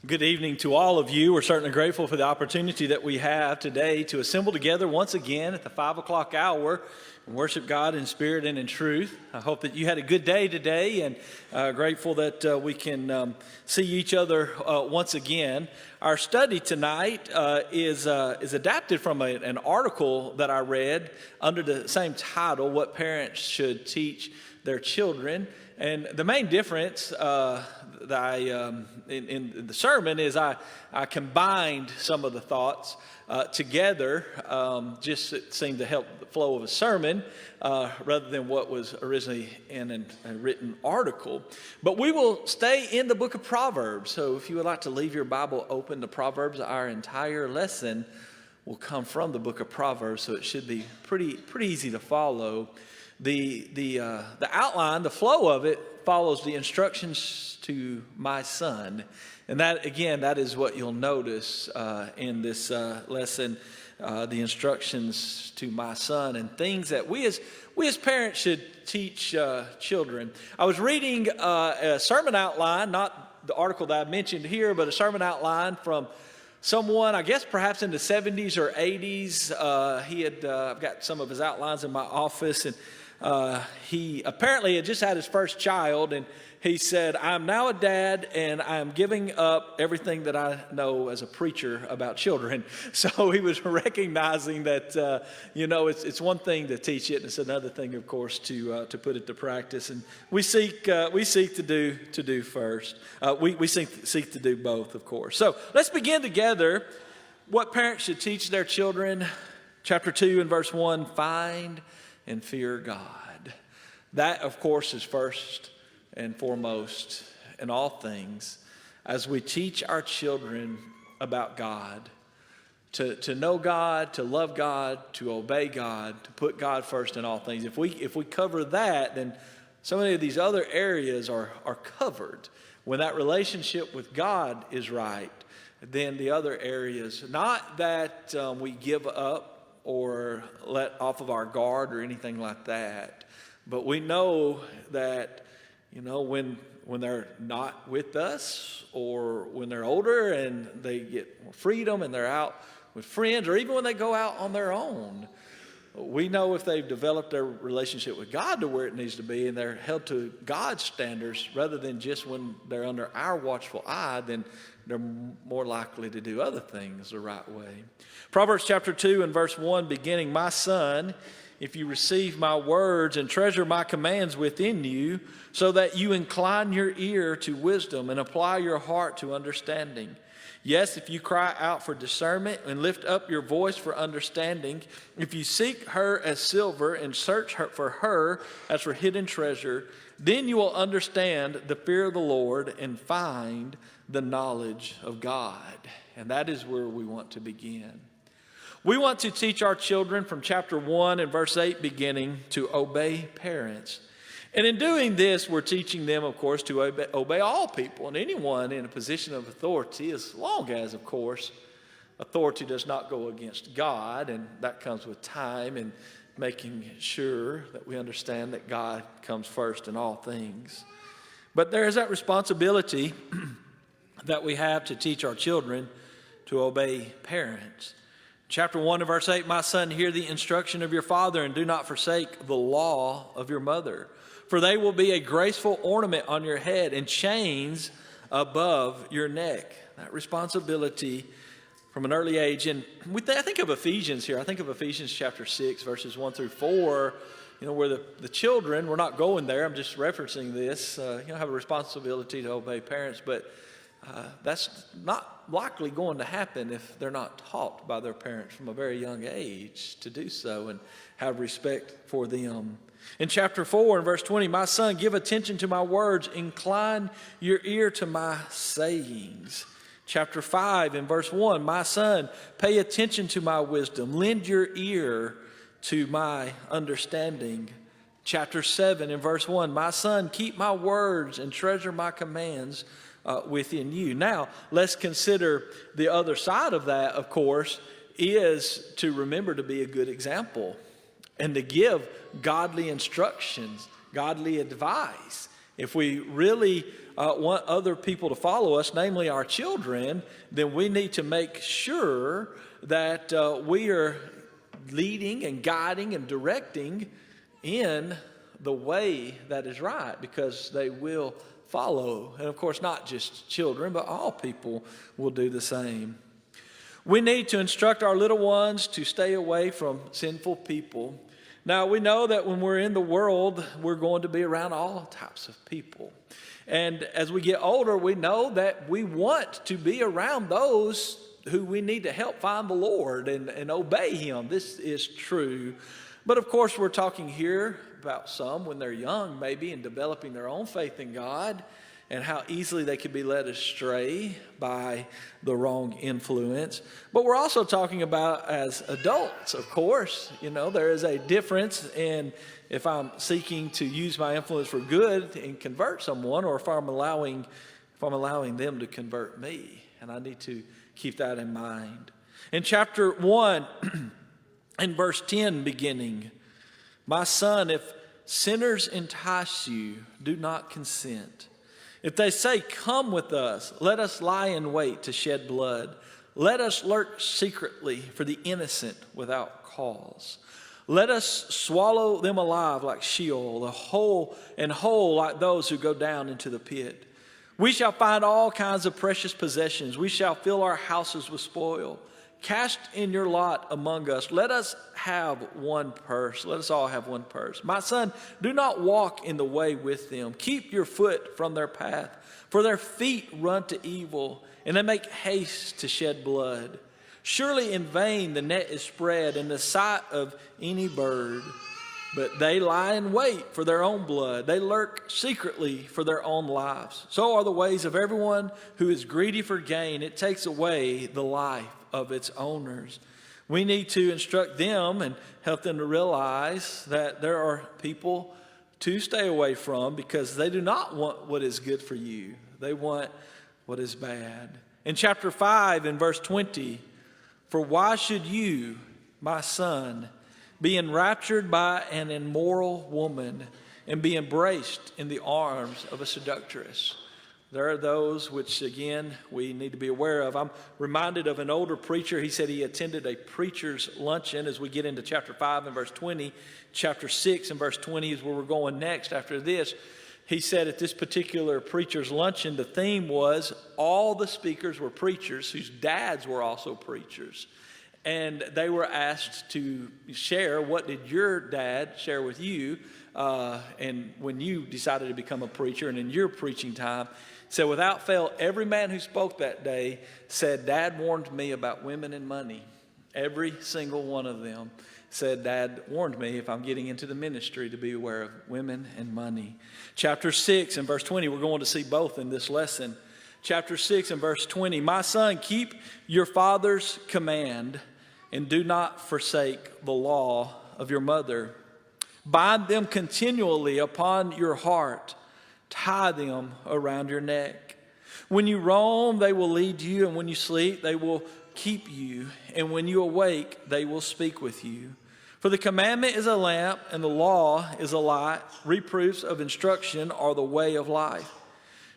Good evening to all of you. We're certainly grateful for the opportunity that we have today to assemble together once again at the 5 o'clock hour and worship God in spirit and in truth. I hope that you had a good day today, and grateful that we can see each other once again. Our study tonight is adapted from an article that I read under the same title, What Parents Should Teach Their Children. And the main difference that in the sermon is I combined some of the thoughts together. Just it seemed to help the flow of a sermon rather than what was originally in a written article. But we will stay in the book of Proverbs. So if you would like to leave your Bible open to Proverbs, our entire lesson will come from the book of Proverbs. So it should be pretty easy to follow. The outline, the flow of it, follows the instructions to my son. And that, again, that is what you'll notice in this lesson, the instructions to my son and things that we as parents should teach children. I was reading a sermon outline, not the article that I mentioned here, but a sermon outline from someone, I guess perhaps in the 70s or 80s. I've got some of his outlines in my office, and he apparently had just had his first child, and he said, "I'm now a dad, and I'm giving up everything that I know as a preacher about children." So he was recognizing that, it's one thing to teach it, and it's another thing, of course, to put it to practice. And we seek to do first. We seek to do both, of course. So let's begin together. What parents should teach their children. Chapter 2 and verse 1, find and fear God. That, of course, is first and foremost in all things as we teach our children about God, to know God, to love God, to obey God, to put God first in all things. If we cover that, then so many of these other areas are covered. When that relationship with God is right, then the other areas, not that we give up or let off of our guard or anything like that. But we know that, when they're not with us, or when they're older and they get more freedom and they're out with friends, or even when they go out on their own, we know if they've developed their relationship with God to where it needs to be and they're held to God's standards rather than just when they're under our watchful eye, then they're more likely to do other things the right way. Proverbs chapter 2 and verse 1 beginning, "My son, if you receive my words and treasure my commands within you, so that you incline your ear to wisdom and apply your heart to understanding. Yes, if you cry out for discernment and lift up your voice for understanding, if you seek her as silver and search for her as for hidden treasure, then you will understand the fear of the Lord and find the knowledge of God." And that is where we want to begin. We want to teach our children from chapter 1 and verse 8 beginning to obey parents. And in doing this, we're teaching them, of course, to obey all people and anyone in a position of authority, as long as, of course, authority does not go against God. And that comes with time and making sure that we understand that God comes first in all things. But there is that responsibility that we have to teach our children to obey parents. Chapter 1 and verse 8, "My son, hear the instruction of your father and do not forsake the law of your mother. For they will be a graceful ornament on your head and chains above your neck." That responsibility from an early age. And I think of Ephesians here. I think of Ephesians chapter 6, verses 1 through 4, where the children, we're not going there, I'm just referencing this, have a responsibility to obey parents, but that's not likely going to happen if they're not taught by their parents from a very young age to do so and have respect for them. In chapter 4 and verse 20, "My son, give attention to my words, incline your ear to my sayings." Chapter 5 and verse 1, "My son, pay attention to my wisdom, lend your ear to my understanding." Chapter 7 and verse 1, "My son, keep my words and treasure my commands within you." Now, let's consider the other side of that, of course, is to remember to be a good example and to give godly instructions, godly advice If we really want other people to follow us, namely our children, then we need to make sure that we are leading and guiding and directing in the way that is right, because they will follow. And of course, not just children, but all people will do the same. We need to instruct our little ones to stay away from sinful people. Now, we know that when we're in the world, we're going to be around all types of people. And as we get older, we know that we want to be around those who we need to help find the Lord and obey Him. This is true. But of course, we're talking here about some when they're young, maybe, and developing their own faith in God, and how easily they could be led astray by the wrong influence. But we're also talking about as adults, of course. You know, there is a difference in if I'm seeking to use my influence for good and convert someone, or if I'm allowing them to convert me. And I need to keep that in mind. In chapter 1, in verse 10 beginning, "My son, if sinners entice you, do not consent. If they say, 'Come with us, let us lie in wait to shed blood. Let us lurk secretly for the innocent without cause. Let us swallow them alive like Sheol, whole like those who go down into the pit. We shall find all kinds of precious possessions. We shall fill our houses with spoil. Cast in your lot among us. Let us have one purse. Let us all have one purse. My son, do not walk in the way with them. Keep your foot from their path, for their feet run to evil, and they make haste to shed blood. Surely in vain the net is spread in the sight of any bird, but they lie in wait for their own blood. They lurk secretly for their own lives. So are the ways of everyone who is greedy for gain. It takes away the life of its owners." We need to instruct them and help them to realize that there are people to stay away from, because they do not want what is good for you. They want what is bad. In chapter 5, in verse 20, "For why should you, my son, be enraptured by an immoral woman and be embraced in the arms of a seductress?" There are those which, again, we need to be aware of. I'm reminded of an older preacher. He said he attended a preacher's luncheon as we get into chapter 5 and verse 20. Chapter 6 and verse 20 is where we're going next after this. He said at this particular preacher's luncheon, the theme was all the speakers were preachers whose dads were also preachers. And they were asked to share, what did your dad share with you and when you decided to become a preacher and in your preaching time. So without fail, every man who spoke that day said, "Dad warned me about women and money." Every single one of them said, "Dad warned me if I'm getting into the ministry to be aware of women and money." Chapter 6 and verse 20, we're going to see both in this lesson. Chapter 6 and verse 20, "My son, keep your father's command and do not forsake the law of your mother. Bind them continually upon your heart. Tie them around your neck. When you roam, they will lead you, and when you sleep, they will keep you, and when you awake, they will speak with you. For the commandment is a lamp, and the law is a light. Reproofs of instruction are the way of life,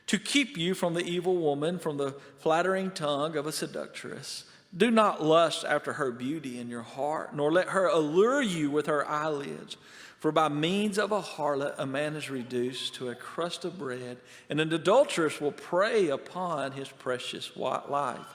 to keep you from the evil woman, from the flattering tongue of a seductress. Do not lust after her beauty in your heart, nor let her allure you with her eyelids. For by means of a harlot, a man is reduced to a crust of bread, and an adulteress will prey upon his precious life.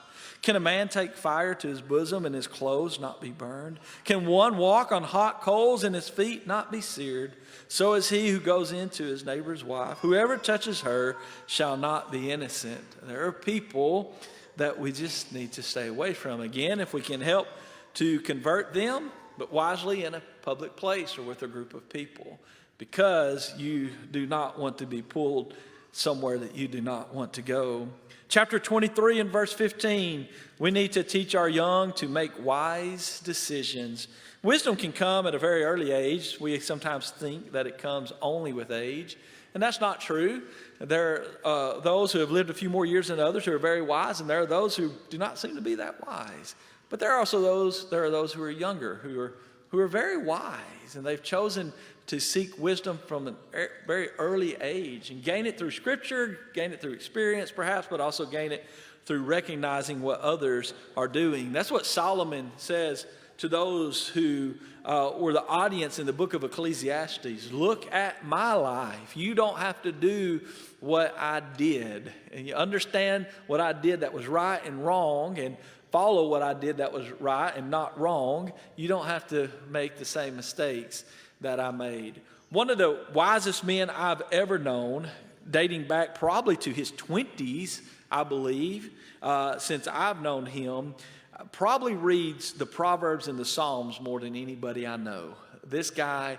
Can a man take fire to his bosom and his clothes not be burned? Can one walk on hot coals and his feet not be seared? So is he who goes into his neighbor's wife. Whoever touches her shall not be innocent." There are people that we just need to stay away from. Again, if we can help to convert them, but wisely in a public place or with a group of people, because you do not want to be pulled somewhere that you do not want to go. Chapter 23 and verse 15, we need to teach our young to make wise decisions. Wisdom can come at a very early age. We sometimes think that it comes only with age, and that's not true. There are those who have lived a few more years than others who are very wise, and there are those who do not seem to be that wise. But there are those who are younger, who are who are very wise, and they've chosen to seek wisdom from a very early age and gain it through Scripture, gain it through experience perhaps, but also gain it through recognizing what others are doing. That's what Solomon says to those who were the audience in the book of Ecclesiastes. Look at my life. You don't have to do what I did. And you understand what I did that was right and wrong, and follow what I did that was right and not wrong. You don't have to make the same mistakes that I made. One of the wisest men I've ever known, dating back probably to his 20s, I believe, since I've known him, probably reads the Proverbs and the Psalms more than anybody I know. This guy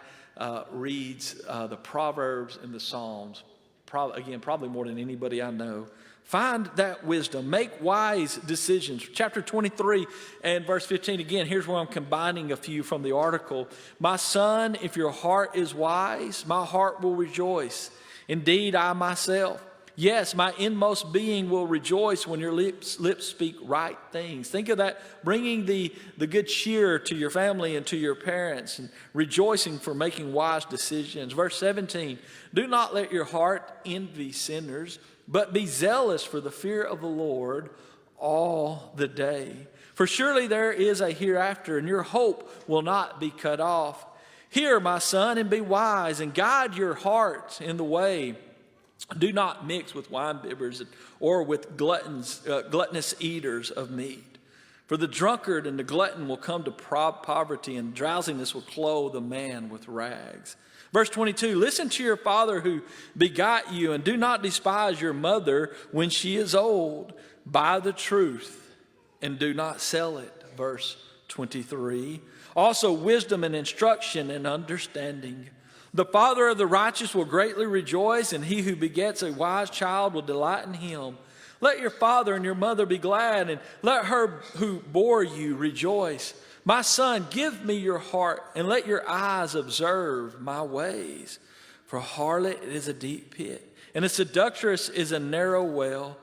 reads the Proverbs and the Psalms, probably more than anybody I know. Find that wisdom. Make wise decisions. Chapter 23 and verse 15. Again, here's where I'm combining a few from the article. My son, if your heart is wise, my heart will rejoice. Indeed, I myself. Yes, my inmost being will rejoice when your lips speak right things. Think of that, bringing the good cheer to your family and to your parents, and rejoicing for making wise decisions. Verse 17, do not let your heart envy sinners, but be zealous for the fear of the Lord all the day. For surely there is a hereafter, and your hope will not be cut off. Hear, my son, and be wise, and guide your heart in the way. Do not mix with winebibbers or with gluttonous eaters of meat. For the drunkard and the glutton will come to poverty, and drowsiness will clothe a man with rags. Verse 22, listen to your father who begot you, and do not despise your mother when she is old. Buy the truth and do not sell it. Verse 23, also wisdom and instruction and understanding. The father of the righteous will greatly rejoice, and he who begets a wise child will delight in him. Let your father and your mother be glad, and let her who bore you rejoice. My son, give me your heart, and let your eyes observe my ways. For a harlot is a deep pit, and a seductress is a narrow well.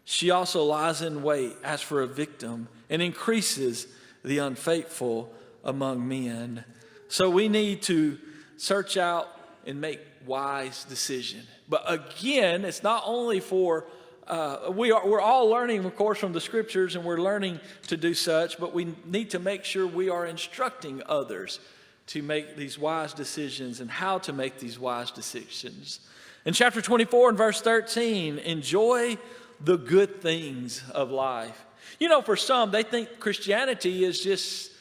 She also lies in wait as for a victim, and increases the unfaithful among men. So we need to search out and make wise decisions. But again, it's not only for we're all learning, of course, from the Scriptures, and we're learning to do such, but we need to make sure we are instructing others to make these wise decisions and how to make these wise decisions. In chapter 24 and verse 13, enjoy the good things of life. You know, for some, they think Christianity is just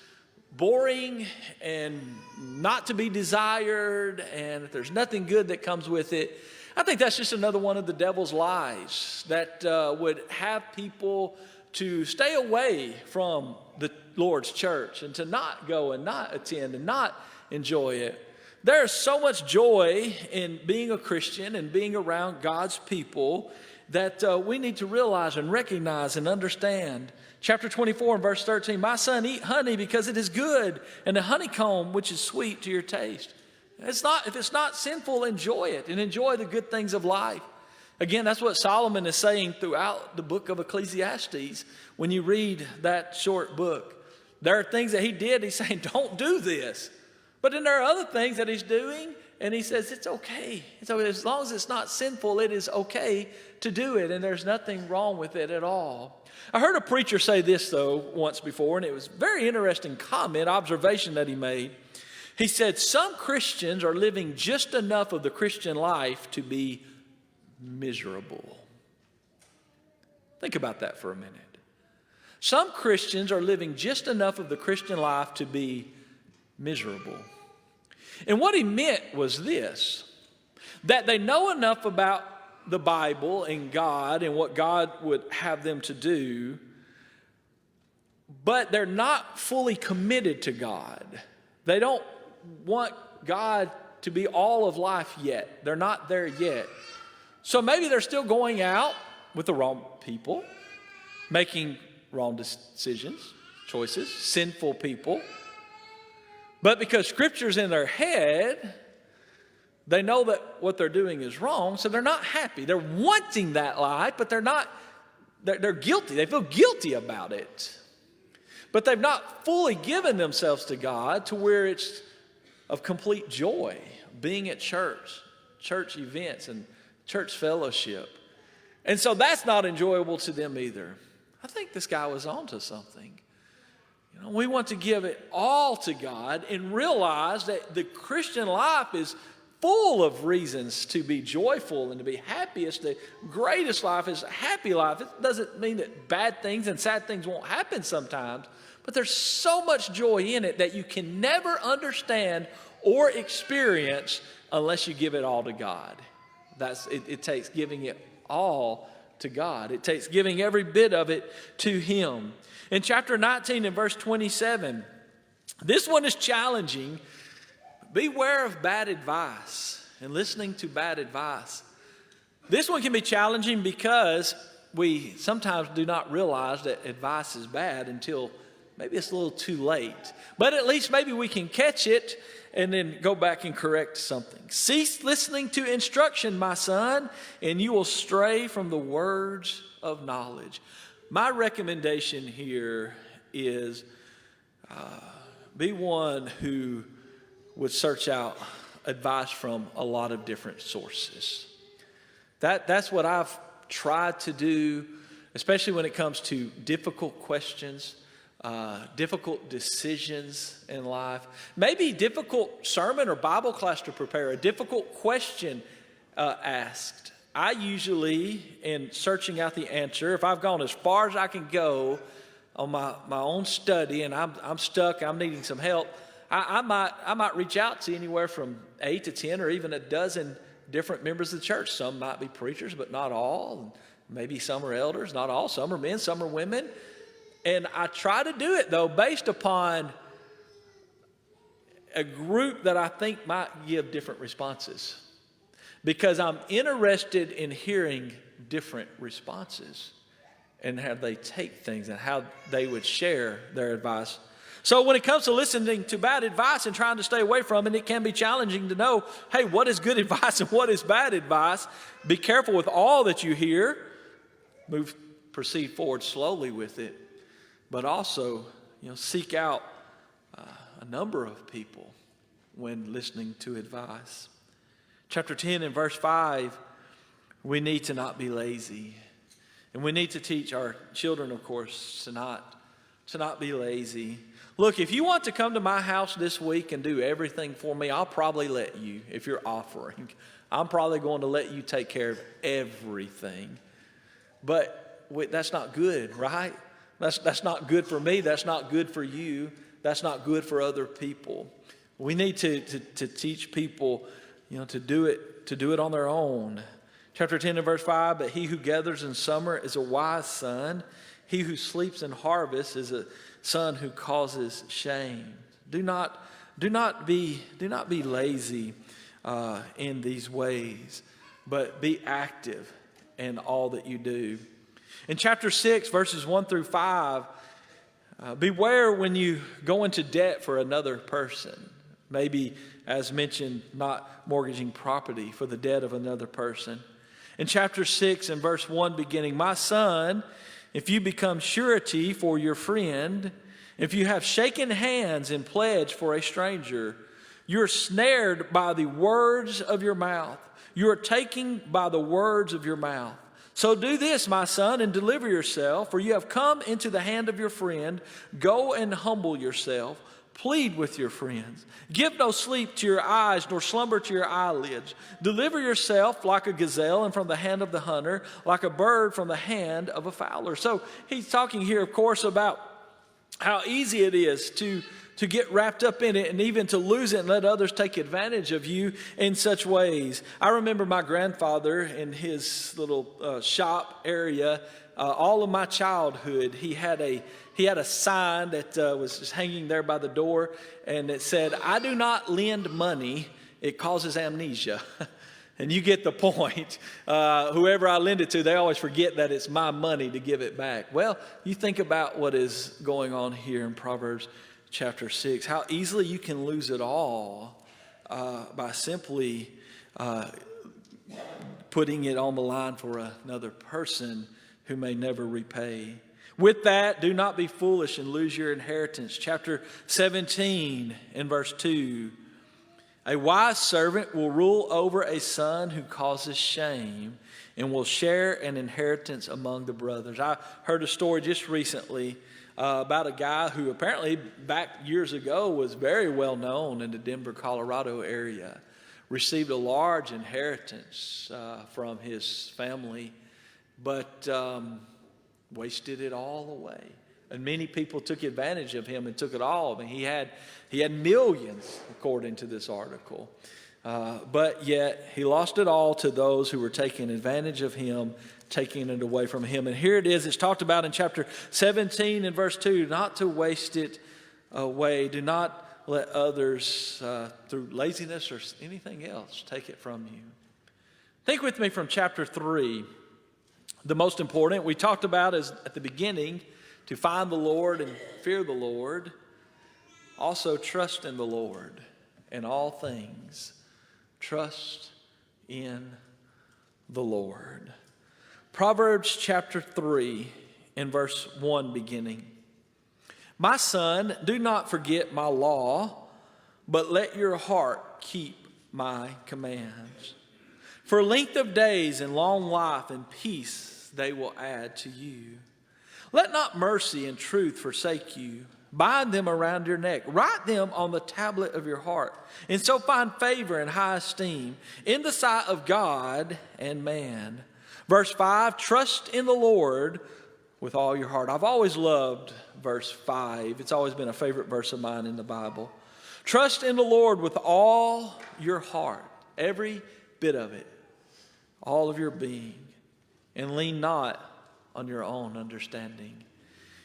boring and not to be desired, and there's nothing good that comes with it. I think that's just another one of the devil's lies that would have people to stay away from the Lord's church and to not go and not attend and not enjoy it. There's so much joy in being a Christian and being around God's people that we need to realize and recognize and understand. Chapter 24 and verse 13, my son, eat honey because it is good, and the honeycomb which is sweet to your taste. If it's not sinful, enjoy it and enjoy the good things of life. Again, that's what Solomon is saying throughout the book of Ecclesiastes. When you read that short book, there are things that he did. He's saying, don't do this. But then there are other things that he's doing, and he says, it's okay. So as long as it's not sinful, it is okay to do it, and there's nothing wrong with it at all. I heard a preacher say this, though, once before, and it was a very interesting observation that he made. He said, some Christians are living just enough of the Christian life to be miserable. Think about that for a minute. Some Christians are living just enough of the Christian life to be miserable. And what he meant was this, that they know enough about the Bible and God and what God would have them to do, but they're not fully committed to God. They don't want God to be all of life yet. They're not there yet. So maybe they're still going out with the wrong people, making wrong decisions, choices, sinful people. But because Scripture's in their head, they know that what they're doing is wrong, so they're not happy. They're wanting that life, but they're guilty. They feel guilty about it. but they've not fully given themselves to God to where it's of complete joy, being at church events and church fellowship. And so that's not enjoyable to them either. I think this guy was onto something. We want to give it all to God and realize that the Christian life is full of reasons to be joyful and to be happiest. The greatest life is a happy life. It doesn't mean that bad things and sad things won't happen sometimes, but there's so much joy in it that you can never understand or experience unless you give it all to God. It takes giving it all to God. It takes giving every bit of it to Him. In chapter 19 and verse 27, this one is challenging. Beware of bad advice and listening to bad advice. This one can be challenging because we sometimes do not realize that advice is bad until maybe it's a little too late. But at least maybe we can catch it and then go back and correct something. Cease listening to instruction, my son, and you will stray from the words of knowledge. My recommendation here is be one who would search out advice from a lot of different sources. That's what I've tried to do, especially when it comes to difficult questions, difficult decisions in life, maybe difficult sermon or Bible class to prepare, a difficult question asked. I usually, in searching out the answer, if I've gone as far as I can go on my own study and I'm stuck, I'm needing some help, I might reach out to anywhere from 8 to 10 or even a dozen different members of the church. Some might be preachers, but not all. Maybe some are elders, not all. Some are men, some are women. And I try to do it, though, based upon a group that I think might give different responses. Because I'm interested in hearing different responses and how they take things and how they would share their advice. So when it comes to listening to bad advice and trying to stay away from it, it can be challenging to know, hey, what is good advice and what is bad advice? Be careful with all that you hear. Proceed forward slowly with it. But also, seek out a number of people when listening to advice. Chapter 10 and verse 5, we need to not be lazy. And we need to teach our children, of course, to not be lazy. Look, if you want to come to my house this week and do everything for me, I'll probably let you if you're offering. I'm probably going to let you take care of everything. But that's not good, right? That's not good for me. That's not good for you. That's not good for other people. We need to teach people, to do it on their own. Chapter 10 and verse 5, but he who gathers in summer is a wise son. He who sleeps in harvest is a son who causes shame. Do not be lazy in these ways, but be active in all that you do. In chapter 6, verses 1 through 5, beware when you go into debt for another person. Maybe, as mentioned, not mortgaging property for the debt of another person. In chapter 6 and verse 1 beginning, my son, if you become surety for your friend, if you have shaken hands in pledge for a stranger, you're snared by the words of your mouth. You are taken by the words of your mouth. So do this, my son, and deliver yourself, for you have come into the hand of your friend. Go and humble yourself. Plead with your friends. Give no sleep to your eyes, nor slumber to your eyelids. Deliver yourself like a gazelle and from the hand of the hunter, like a bird from the hand of a fowler. So he's talking here, of course, about how easy it is to get wrapped up in it and even to lose it and let others take advantage of you in such ways. I remember my grandfather in his little shop area, all of my childhood, he had a sign that was just hanging there by the door, and it said, I do not lend money, it causes amnesia. And you get the point. Whoever I lend it to, they always forget that it's my money to give it back. Well, you think about what is going on here in Proverbs chapter 6, how easily you can lose it all by simply putting it on the line for another person who may never repay. With that, do not be foolish and lose your inheritance. Chapter 17 and verse 2. A wise servant will rule over a son who causes shame and will share an inheritance among the brothers. I heard a story just recently about a guy who apparently back years ago was very well known in the Denver, Colorado area. Received a large inheritance from his family, but wasted it all away. And many people took advantage of him and took it all. I mean, he had millions, according to this article. But yet he lost it all to those who were taking advantage of him, taking it away from him. And here it is. It's talked about in chapter 17 and verse 2, not to waste it away. Do not let others, through laziness or anything else, take it from you. Think with me from chapter 3. The most important we talked about is at the beginning, to find the Lord and fear the Lord. Also trust in the Lord in all things. Trust in the Lord. Proverbs chapter 3 in verse 1 beginning. My son, do not forget my law, but let your heart keep my commands. For length of days and long life and peace they will add to you. Let not mercy and truth forsake you. Bind them around your neck. Write them on the tablet of your heart. And so find favor and high esteem in the sight of God and man. Verse 5, trust in the Lord with all your heart. I've always loved verse 5. It's always been a favorite verse of mine in the Bible. Trust in the Lord with all your heart, every bit of it, all of your being, and lean not on your own understanding.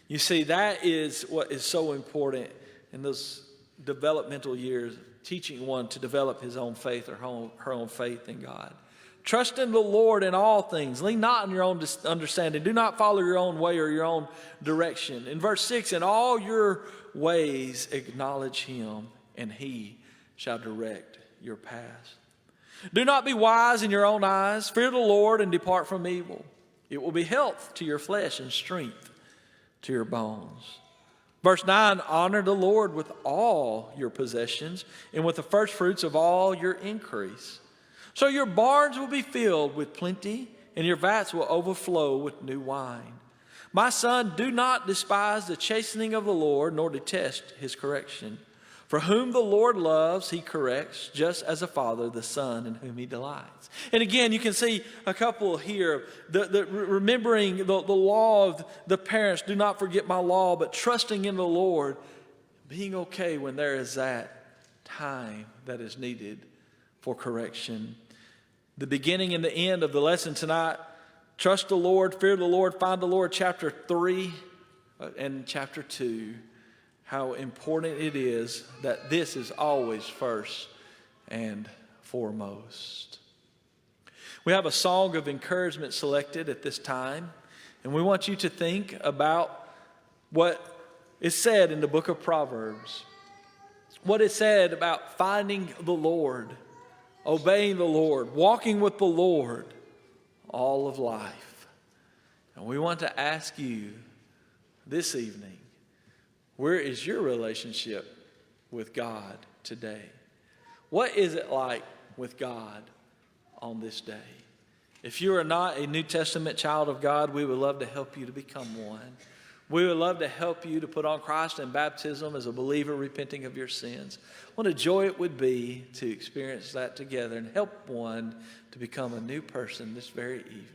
You see, that is what is so important in those developmental years, teaching one to develop his own faith or her own faith in God. Trust in the Lord in all things. Lean not on your own understanding. Do not follow your own way or your own direction. In verse 6, in all your ways acknowledge him, and he shall direct your paths. Do not be wise in your own eyes. Fear the Lord and depart from evil. It will be health to your flesh and strength to your bones. Verse 9, honor the Lord with all your possessions and with the first fruits of all your increase. So your barns will be filled with plenty, and your vats will overflow with new wine. My son, do not despise the chastening of the Lord, nor detest his correction. For whom the Lord loves, he corrects, just as a father the son in whom he delights. And again, you can see a couple here, remembering the law of the parents, do not forget my law, but trusting in the Lord, being okay when there is that time that is needed for correction. The beginning and the end of the lesson tonight, trust the Lord, fear the Lord, find the Lord, chapter 3 and chapter 2. How important it is that this is always first and foremost. We have a song of encouragement selected at this time, and we want you to think about what is said in the book of Proverbs. What is said about finding the Lord, obeying the Lord, walking with the Lord all of life. And we want to ask you this evening, where is your relationship with God today? What is it like with God on this day? If you are not a New Testament child of God, we would love to help you to become one. We would love to help you to put on Christ in baptism as a believer repenting of your sins. What a joy it would be to experience that together and help one to become a new person this very evening.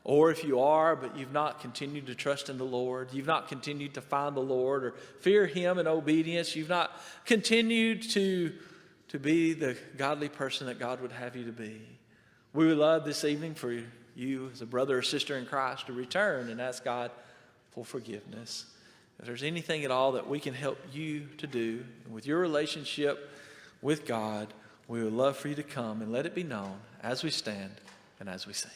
Or if you are, but you've not continued to trust in the Lord, you've not continued to find the Lord or fear him in obedience, you've not continued to be the godly person that God would have you to be. We would love this evening for you as a brother or sister in Christ to return and ask God for forgiveness. If there's anything at all that we can help you to do with your relationship with God, we would love for you to come and let it be known as we stand and as we sing.